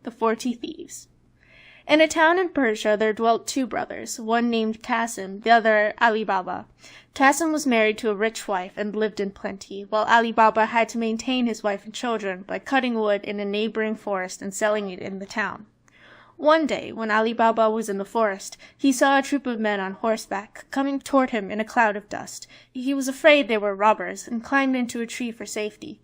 the 40 Thieves. In a town in Persia there dwelt two brothers, one named Qasim, the other Ali Baba. Qasim was married to a rich wife and lived in plenty, while Ali Baba had to maintain his wife and children by cutting wood in a neighboring forest and selling it in the town. One day, when Ali Baba was in the forest, he saw a troop of men on horseback coming toward him in a cloud of dust. He was afraid they were robbers, and climbed into a tree for safety.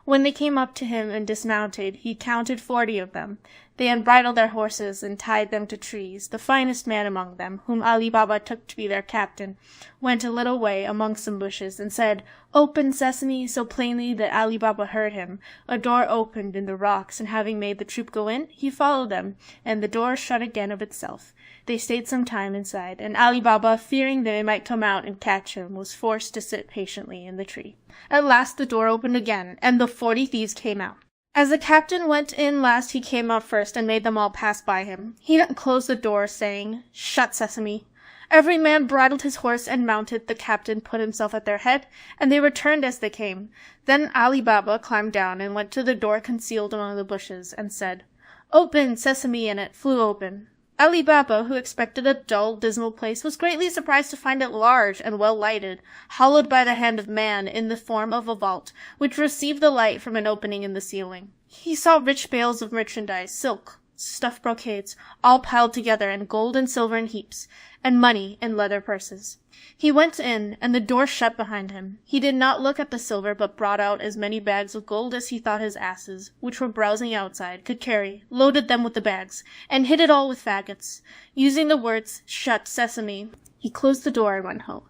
When they came up to him and dismounted, he counted 40 of them. They unbridled their horses and tied them to trees. The finest man among them, whom Ali Baba took to be their captain, went a little way among some bushes and said, "Open, Sesame," so plainly that Ali Baba heard him. A door opened in the rocks, and having made the troop go in, he followed them, and the door shut again of itself. They stayed some time inside, and Ali Baba, fearing they might come out and catch him, was forced to sit patiently in the tree. At last the door opened again, and the 40 thieves came out. As the captain went in last, he came out first and made them all pass by him. He then closed the door, saying, "Shut, Sesame." Every man bridled his horse and mounted. The captain put himself at their head, and they returned as they came. Then Ali Baba climbed down and went to the door concealed among the bushes, and said, "Open, Sesame," and it flew open. Ali Baba, who expected a dull, dismal place, was greatly surprised to find it large and well lighted, hollowed by the hand of man in the form of a vault, which received the light from an opening in the ceiling. He saw rich bales of merchandise, silk, stuffed brocades, all piled together in gold and silver in heaps, and money in leather purses. He went in, and the door shut behind him. He did not look at the silver, but brought out as many bags of gold as he thought his asses, which were browsing outside, could carry, loaded them with the bags, and hid it all with faggots. Using the words, "Shut, Sesame," he closed the door and went home.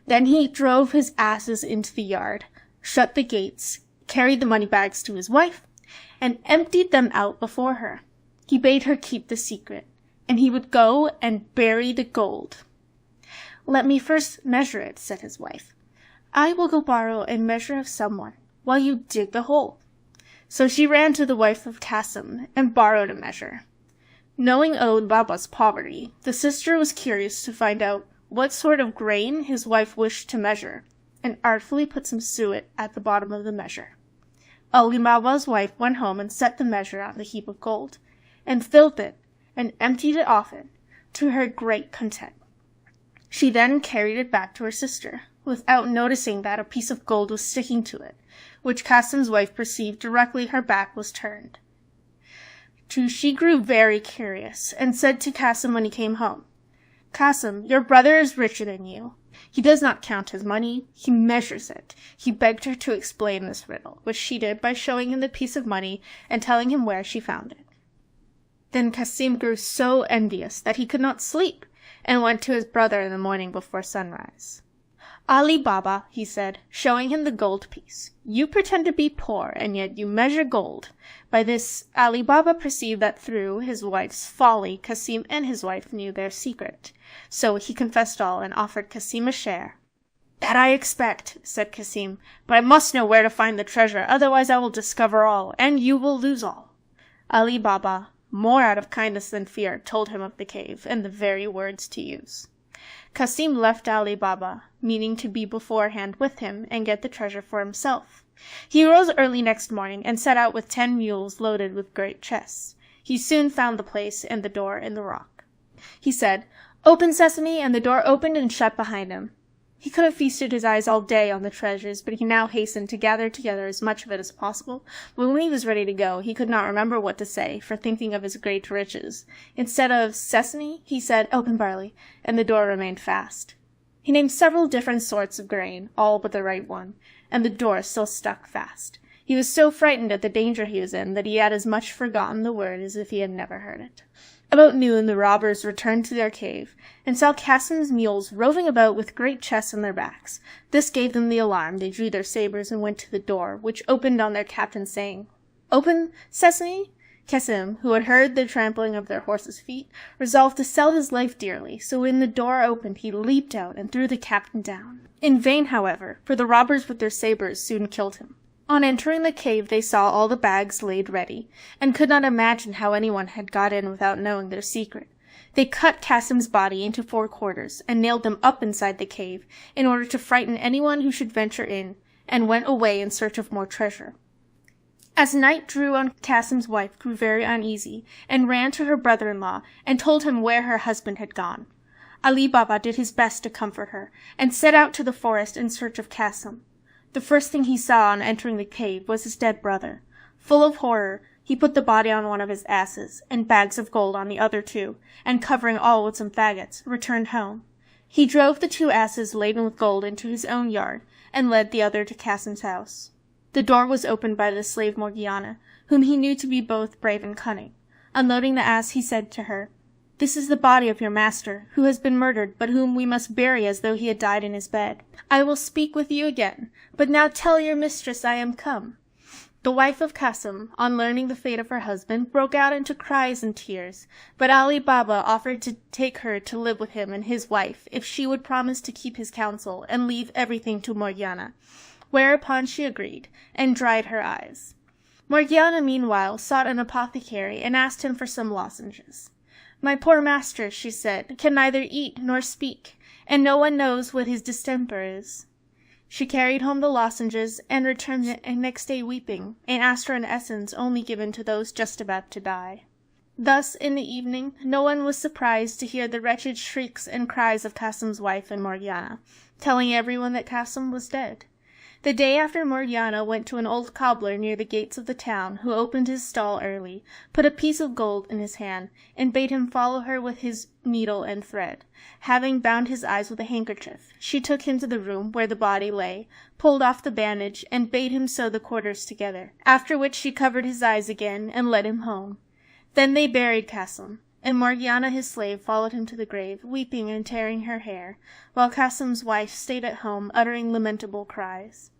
Then he drove his asses into the yard, shut the gates, carried the money bags to his wife, and emptied them out before her. He bade her keep the secret, and he would go and bury the gold. "Let me first measure it," said his wife. "I will go borrow a measure of someone, while you dig the hole." So she ran to the wife of Qasim, and borrowed a measure. Knowing Ali Baba's poverty, the sister was curious to find out what sort of grain his wife wished to measure, and artfully put some suet at the bottom of the measure. Ali Baba's wife went home and set the measure on the heap of gold, and filled it, and emptied it off it, to her great content. She then carried it back to her sister, without noticing that a piece of gold was sticking to it, which Qasim's wife perceived directly her back was turned. She grew very curious, and said to Qasim when he came home, "Qasim, your brother is richer than you. He does not count his money, he measures it." He begged her to explain this riddle, which she did by showing him the piece of money and telling him where she found it. Then Qasim grew so envious that he could not sleep, and went to his brother in the morning before sunrise. "Ali Baba," he said, showing him the gold piece, "you pretend to be poor, and yet you measure gold." By this Ali Baba perceived that through his wife's folly Qasim and his wife knew their secret. So he confessed all, and offered Qasim a share. "That I expect," said Qasim, "but I must know where to find the treasure, otherwise I will discover all, and you will lose all." Ali Baba, more out of kindness than fear, told him of the cave, and the very words to use. Qasim left Ali Baba, meaning to be beforehand with him, and get the treasure for himself. He rose early next morning, and set out with 10 mules loaded with great chests. He soon found the place and the door in the rock. He said, "Open, Sesame," and the door opened and shut behind him. He could have feasted his eyes all day on the treasures, but he now hastened to gather together as much of it as possible. But when he was ready to go, he could not remember what to say, for thinking of his great riches. Instead of "Sesame," he said, "Open, barley," and the door remained fast. He named several different sorts of grain, all but the right one, and the door still stuck fast. He was so frightened at the danger he was in that he had as much forgotten the word as if he had never heard it. About noon the robbers returned to their cave, and saw Qasim's mules roving about with great chests on their backs. This gave them the alarm. They drew their sabres and went to the door, which opened on their captain, saying, "Open, Sesame." Qasim, who had heard the trampling of their horses' feet, resolved to sell his life dearly, so when the door opened he leaped out and threw the captain down. In vain, however, for the robbers with their sabres soon killed him. On entering the cave they saw all the bags laid ready, and could not imagine how anyone had got in without knowing their secret. They cut Qasim's body into 4 quarters, and nailed them up inside the cave, in order to frighten anyone who should venture in, and went away in search of more treasure. As night drew on, Kasim's wife grew very uneasy, and ran to her brother-in-law, and told him where her husband had gone. Ali Baba did his best to comfort her, and set out to the forest in search of Kasim. The first thing he saw on entering the cave was his dead brother. Full of horror, he put the body on one of his asses, and bags of gold on the other two, and covering all with some faggots, returned home. He drove the 2 asses laden with gold into his own yard, and led the other to Kasim's house. The door was opened by the slave Morgiana, whom he knew to be both brave and cunning. Unloading the ass, he said to her, "This is the body of your master, who has been murdered, but whom we must bury as though he had died in his bed. I will speak with you again, but now tell your mistress I am come." The wife of Kasim, on learning the fate of her husband, broke out into cries and tears, but Ali Baba offered to take her to live with him and his wife if she would promise to keep his counsel and leave everything to Morgiana, whereupon she agreed, and dried her eyes. Morgiana meanwhile sought an apothecary and asked him for some lozenges. "My poor master," she said, "can neither eat nor speak, and no one knows what his distemper is." She carried home the lozenges, and returned the next day weeping, and asked for an essence only given to those just about to die. Thus, in the evening, no one was surprised to hear the wretched shrieks and cries of Kasim's wife and Morgiana, telling everyone that Kasim was dead. The day after, Morgiana went to an old cobbler near the gates of the town, who opened his stall early, put a piece of gold in his hand, and bade him follow her with his needle and thread. Having bound his eyes with a handkerchief, she took him to the room where the body lay, pulled off the bandage, and bade him sew the quarters together, after which she covered his eyes again and led him home. Then they buried Kasim, and Morgiana his slave followed him to the grave, weeping and tearing her hair, while Kasim's wife stayed at home, uttering lamentable cries.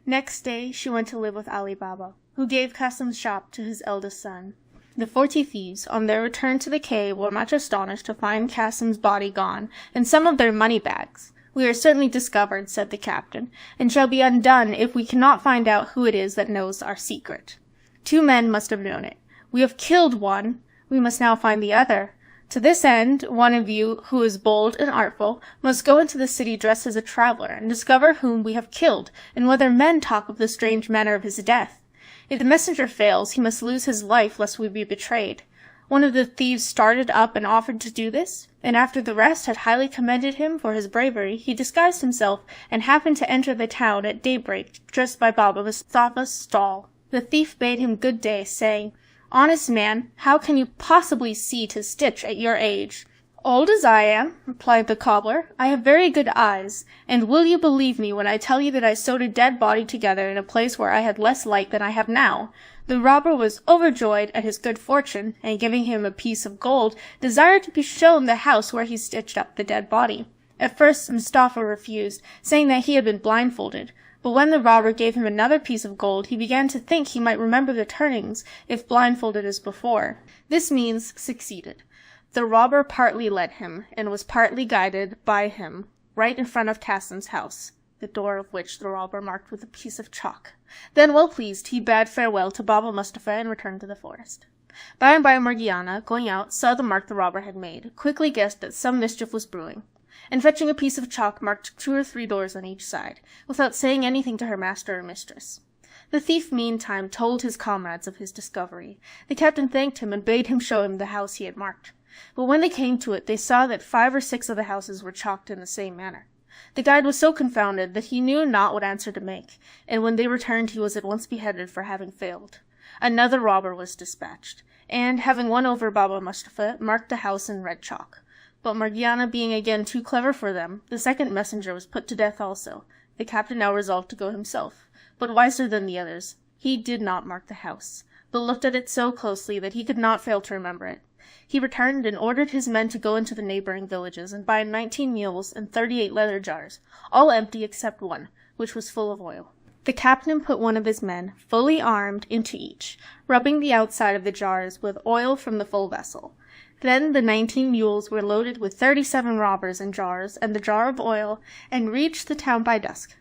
Next day she went to live with Ali Baba, who gave Kasim's shop to his eldest son. The 40 thieves, on their return to the cave, were much astonished to find Kasim's body gone, and some of their money bags. "We are certainly discovered," said the captain, "and shall be undone if we cannot find out who it is that knows our secret. 2 men must have known it. We have killed one. We must now find the other. To this end, one of you, who is bold and artful, must go into the city dressed as a traveler, and discover whom we have killed, and whether men talk of the strange manner of his death. If the messenger fails, he must lose his life, lest we be betrayed." One of the thieves started up and offered to do this, and after the rest had highly commended him for his bravery, he disguised himself, and happened to enter the town at daybreak, just by Baba Mustapha's stall. The thief bade him good day, saying, "Honest man, how can you possibly see to stitch at your age?" "Old as I am," replied the cobbler, "I have very good eyes, and will you believe me when I tell you that I sewed a dead body together in a place where I had less light than I have now?" The robber was overjoyed at his good fortune, and giving him a piece of gold, desired to be shown the house where he stitched up the dead body. At first Mustapha refused, saying that he had been blindfolded, but when the robber gave him another piece of gold, he began to think he might remember the turnings if blindfolded as before. This means succeeded. The robber partly led him, and was partly guided by him, right in front of Kasim's house, the door of which the robber marked with a piece of chalk. Then, well pleased, he bade farewell to Baba Mustapha and returned to the forest. By and by Morgiana, going out, saw the mark the robber had made, quickly guessed that some mischief was brewing, and fetching a piece of chalk marked 2 or 3 doors on each side, without saying anything to her master or mistress. The thief meantime told his comrades of his discovery. The captain thanked him and bade him show him the house he had marked. But when they came to it, they saw that 5 or 6 of the houses were chalked in the same manner. The guide was so confounded that he knew not what answer to make, and when they returned he was at once beheaded for having failed. Another robber was dispatched, and, having won over Baba Mustapha, marked the house in red chalk. But Morgiana being again too clever for them, the second messenger was put to death also. The captain now resolved to go himself, but wiser than the others. He did not mark the house, but looked at it so closely that he could not fail to remember it. He returned and ordered his men to go into the neighboring villages and buy 19 mules and 38 leather jars, all empty except one, which was full of oil. The captain put one of his men, fully armed, into each, rubbing the outside of the jars with oil from the full vessel. Then the 19 mules were loaded with 37 robbers and jars, and the jar of oil, and reached the town by dusk.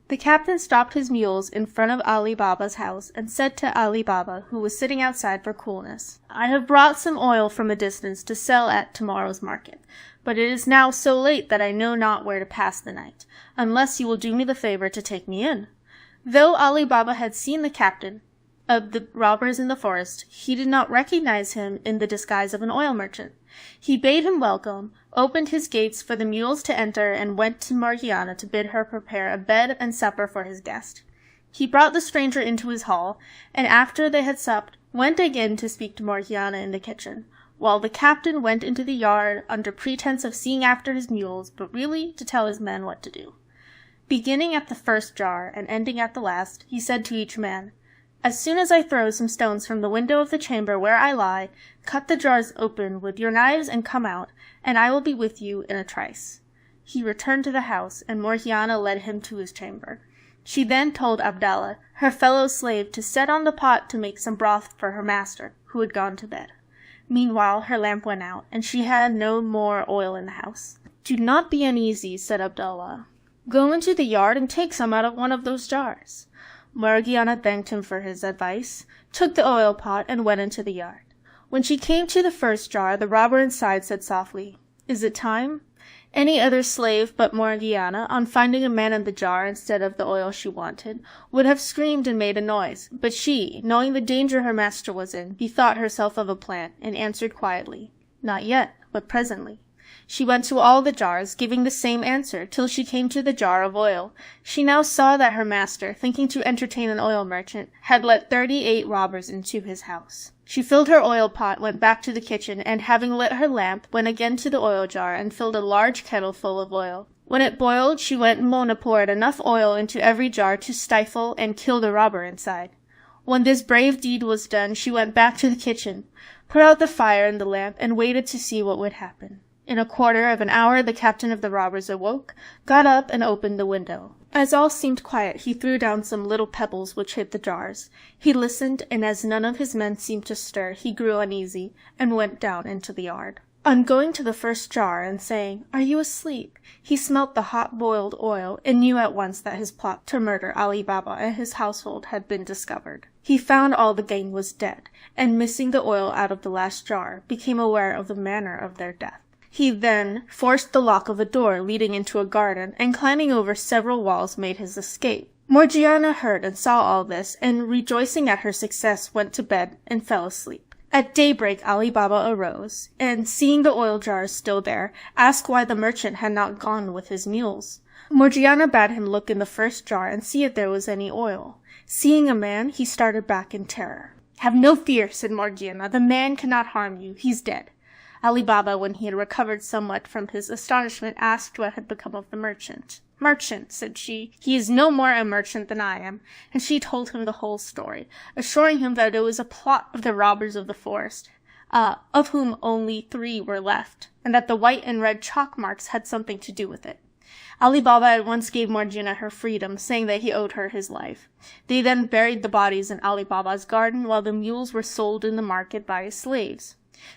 The captain stopped his mules in front of Ali Baba's house, and said to Ali Baba, who was sitting outside for coolness, "I have brought some oil from a distance to sell at tomorrow's market, but it is now so late that I know not where to pass the night, unless you will do me the favor to take me in." Though Ali Baba had seen the captain, of the robbers in the forest, he did not recognize him in the disguise of an oil merchant. He bade him welcome, opened his gates for the mules to enter, and went to Morgiana to bid her prepare a bed and supper for his guest. He brought the stranger into his hall, and after they had supped, went again to speak to Morgiana in the kitchen, while the captain went into the yard under pretense of seeing after his mules, but really to tell his men what to do. Beginning at the first jar and ending at the last, he said to each man, "As soon as I throw some stones from the window of the chamber where I lie, cut the jars open with your knives and come out, and I will be with you in a trice." He returned to the house, and Morgiana led him to his chamber. She then told Abdallah, her fellow slave, to set on the pot to make some broth for her master, who had gone to bed. Meanwhile her lamp went out, and she had no more oil in the house. "Do not be uneasy," said Abdallah. "Go into the yard and take some out of one of those jars." Morgiana thanked him for his advice, took the oil pot, and went into the yard. When she came to the first jar, the robber inside said softly, "Is it time?" Any other slave but Morgiana, on finding a man in the jar instead of the oil she wanted, would have screamed and made a noise, but she, knowing the danger her master was in, bethought herself of a plan, and answered quietly, "Not yet, but presently." She went to all the jars, giving the same answer, till she came to the jar of oil. She now saw that her master, thinking to entertain an oil merchant, had let 38 robbers into his house. She filled her oil pot, went back to the kitchen, and having lit her lamp, went again to the oil jar, and filled a large kettle full of oil. When it boiled, she went and poured enough oil into every jar to stifle and kill the robber inside. When this brave deed was done, she went back to the kitchen, put out the fire and the lamp, and waited to see what would happen. In a quarter of an hour the captain of the robbers awoke, got up, and opened the window. As all seemed quiet, he threw down some little pebbles which hit the jars. He listened, and as none of his men seemed to stir, he grew uneasy, and went down into the yard. On going to the first jar and saying, "Are you asleep?" he smelt the hot-boiled oil, and knew at once that his plot to murder Ali Baba and his household had been discovered. He found all the gang was dead, and missing the oil out of the last jar, became aware of the manner of their death. He then forced the lock of a door leading into a garden, and climbing over several walls made his escape. Morgiana heard and saw all this, and rejoicing at her success went to bed and fell asleep. At daybreak Ali Baba arose, and seeing the oil jars still there, asked why the merchant had not gone with his mules. Morgiana bade him look in the first jar and see if there was any oil. Seeing a man, he started back in terror. "Have no fear," said Morgiana, "the man cannot harm you, he's dead." Ali Baba, when he had recovered somewhat from his astonishment, asked what had become of the merchant. "Merchant," said she, "he is no more a merchant than I am," and she told him the whole story, assuring him that it was a plot of the robbers of the forest, of whom only 3 were left, and that the white and red chalk marks had something to do with it. Ali Baba at once gave Morgiana her freedom, saying that he owed her his life. They then buried the bodies in Ali Baba's garden, while the mules were sold in the market by his slaves.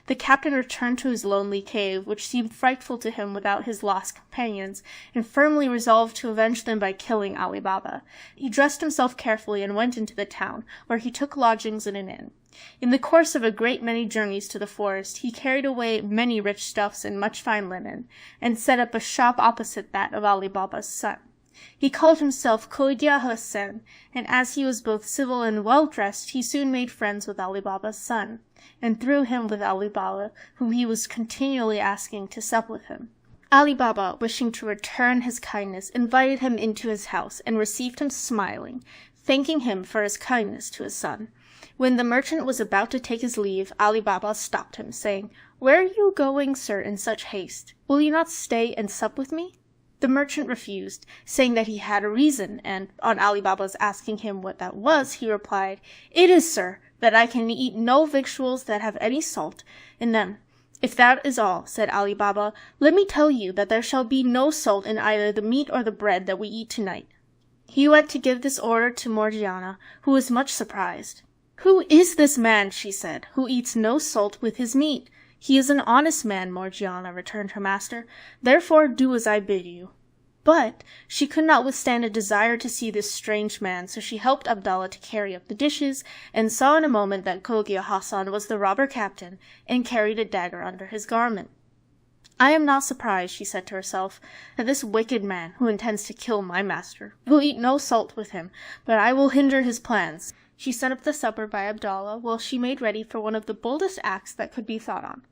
The captain returned to his lonely cave, which seemed frightful to him without his lost companions, and firmly resolved to avenge them by killing Ali Baba. He dressed himself carefully and went into the town, where he took lodgings in an inn. In the course of a great many journeys to the forest, he carried away many rich stuffs and much fine linen, and set up a shop opposite that of Ali Baba's son. He called himself Khoja Hussain, and as he was both civil and well-dressed, he soon made friends with Ali Baba's son, and through him with Ali Baba, whom he was continually asking to sup with him. Ali Baba, wishing to return his kindness, invited him into his house, and received him smiling, thanking him for his kindness to his son. When the merchant was about to take his leave, Ali Baba stopped him, saying, "Where are you going, sir, in such haste? Will you not stay and sup with me?" The merchant refused, saying that he had a reason, and on Ali Baba's asking him what that was, he replied, "It is, sir, that I can eat no victuals that have any salt in them." "If that is all," said Ali Baba, "let me tell you that there shall be no salt in either the meat or the bread that we eat tonight." He went to give this order to Morgiana, who was much surprised. "Who is this man," she said, "who eats no salt with his meat?" "He is an honest man, Morgiana," returned her master, "therefore do as I bid you." But she could not withstand a desire to see this strange man, so she helped Abdallah to carry up the dishes, and saw in a moment that Chogia Hassan was the robber captain, and carried a dagger under his garment. "I am not surprised," she said to herself, "that this wicked man, who intends to kill my master, will eat no salt with him, but I will hinder his plans. She set up the supper by Abdallah, while she made ready for one of the boldest acts that could be thought on.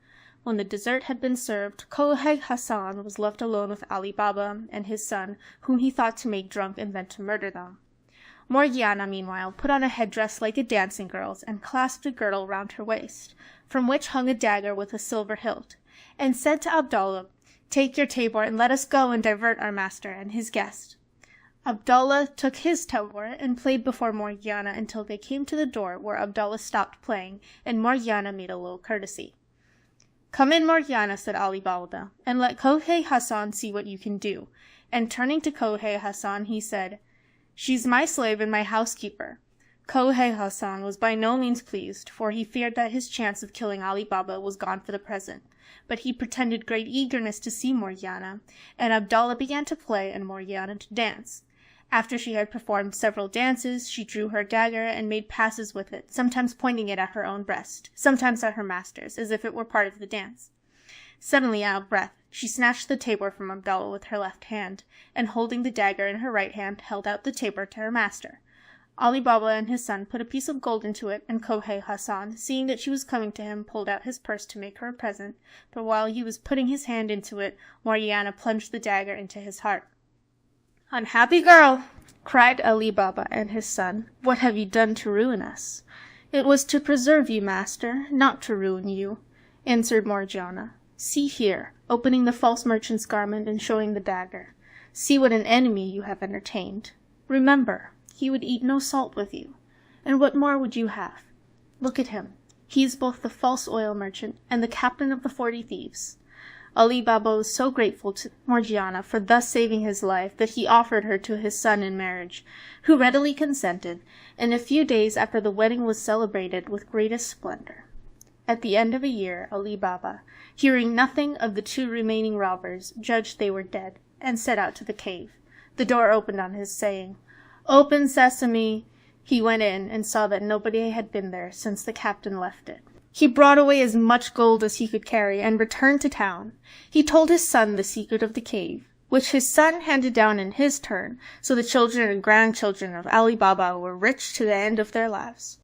When the dessert had been served, Kohei Hassan was left alone with Ali Baba and his son, whom he thought to make drunk and then to murder them. Morgiana, meanwhile, put on a headdress like a dancing girl's and clasped a girdle round her waist, from which hung a dagger with a silver hilt, and said to Abdallah, "Take your tabor and let us go and divert our master and his guest." Abdallah took his tabor and played before Morgiana until they came to the door, where Abdallah stopped playing, and Morgiana made a low courtesy. "Come in, Morgiana," said Ali Baba, "and let Kohei Hassan see what you can do." And turning to Kohei Hassan, he said, "She's my slave and my housekeeper." Kohei Hassan was by no means pleased, for he feared that his chance of killing Ali Baba was gone for the present. But he pretended great eagerness to see Morgiana, and Abdallah began to play and Morgiana to dance. After she had performed several dances, she drew her dagger and made passes with it, sometimes pointing it at her own breast, sometimes at her master's, as if it were part of the dance. Suddenly, out of breath, she snatched the tabor from Abdallah with her left hand, and holding the dagger in her right hand, held out the tabor to her master. Ali Baba and his son put a piece of gold into it, and Kohei Hassan, seeing that she was coming to him, pulled out his purse to make her a present, but while he was putting his hand into it, Morgiana plunged the dagger into his heart. "Unhappy girl!" cried Ali Baba and his son. "What have you done to ruin us?" "It was to preserve you, master, not to ruin you," answered Morgiana. "See here," opening the false merchant's garment and showing the dagger. "See what an enemy you have entertained. Remember, he would eat no salt with you. And what more would you have? Look at him. He is both the false oil merchant and the captain of the 40 Thieves." Ali Baba was so grateful to Morgiana for thus saving his life that he offered her to his son in marriage, who readily consented, and a few days after the wedding was celebrated with greatest splendor. At the end of a year, Ali Baba, hearing nothing of the 2 remaining robbers, judged they were dead, and set out to the cave. The door opened on his saying, "Open, sesame!" He went in and saw that nobody had been there since the captain left it. He brought away as much gold as he could carry and returned to town. He told his son the secret of the cave, which his son handed down in his turn, so the children and grandchildren of Ali Baba were rich to the end of their lives.